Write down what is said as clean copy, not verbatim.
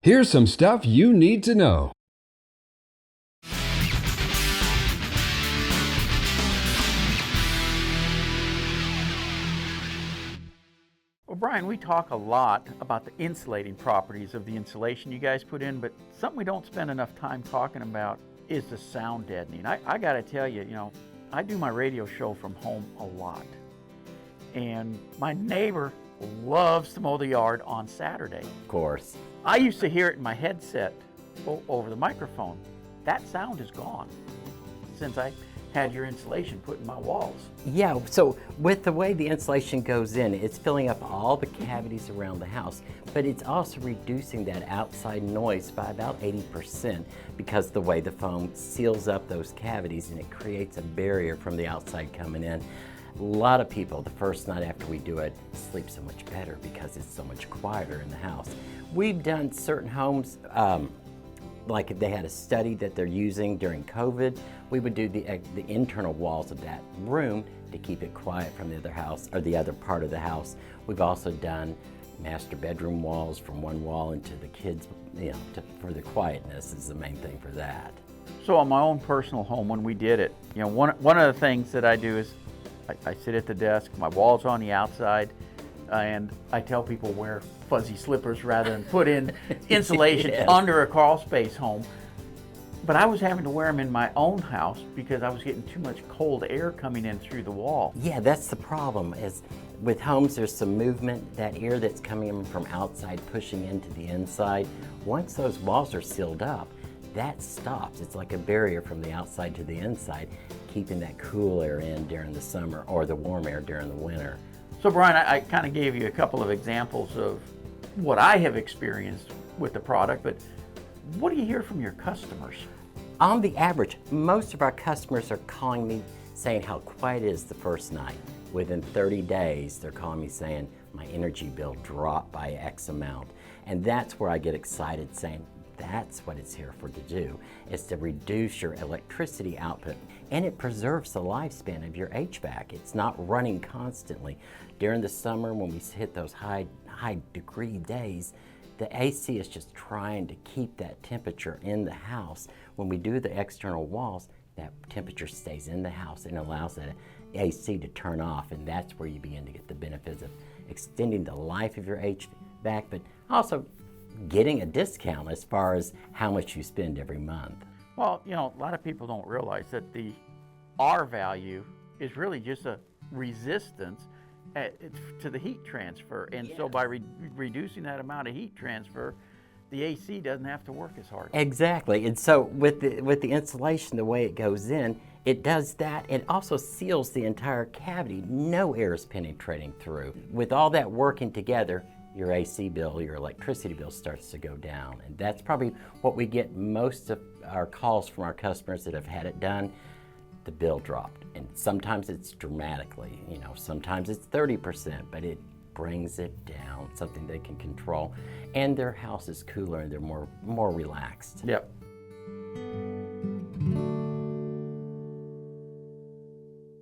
Here's some stuff you need to know. Well, Brian, we talk a lot about the insulating properties of the insulation you guys put in, but something we don't spend enough time talking about is the sound deadening. I got to tell you, I do my radio show from home a lot, and my neighbor loves to mow the yard on Saturday. Of course. I used to hear it in my headset over the microphone. That sound is gone since I had your insulation put in my walls. Yeah, so with the way the insulation goes in, it's filling up all the cavities around the house, but it's also reducing that outside noise by about 80% because the way the foam seals up those cavities and it creates a barrier from the outside coming in. A lot of people, the first night after we do it, sleep so much better because it's so much quieter in the house. We've done certain homes, like if they had a study that they're using during COVID, we would do the internal walls of that room to keep it quiet from the other house or the other part of the house. We've also done master bedroom walls from one wall into the kids, for the quietness is the main thing for that. So on my own personal home, when we did it, one of the things that I do is I sit at the desk, my wall's on the outside, and I tell people wear fuzzy slippers rather than put in insulation Yes. under a crawl space home. But I was having to wear them in my own house because I was getting too much cold air coming in through the wall. Yeah, that's the problem is with homes there's some movement, that air that's coming in from outside pushing into the inside. Once those walls are sealed up, that stops. It's like a barrier from the outside to the inside, keeping that cool air in during the summer or the warm air during the winter. So Brian, I kind of gave you a couple of examples of what I have experienced with the product, but what do you hear from your customers? On the average, most of our customers are calling me saying how quiet it is the first night. Within 30 days, they're calling me saying my energy bill dropped by X amount. And that's where I get excited saying, that's what it's here for to do, is to reduce your electricity output, and it preserves the lifespan of your HVAC. It's not running constantly. During the summer when we hit those high degree days, the AC is just trying to keep that temperature in the house. When we do the external walls, that temperature stays in the house and allows that AC to turn off, and that's where you begin to get the benefits of extending the life of your HVAC, but also getting a discount as far as how much you spend every month. Well, a lot of people don't realize that the R value is really just a resistance to the heat transfer. And so by reducing that amount of heat transfer, the AC doesn't have to work as hard. Exactly. And so with the insulation, the way it goes in, it does that. It also seals the entire cavity. No air is penetrating through. With all that working together, your AC bill, your electricity bill starts to go down. And that's probably what we get most of our calls from our customers that have had it done. The bill dropped. And sometimes it's dramatically, sometimes it's 30%, but it brings it down, something they can control. And their house is cooler and they're more relaxed. Yep.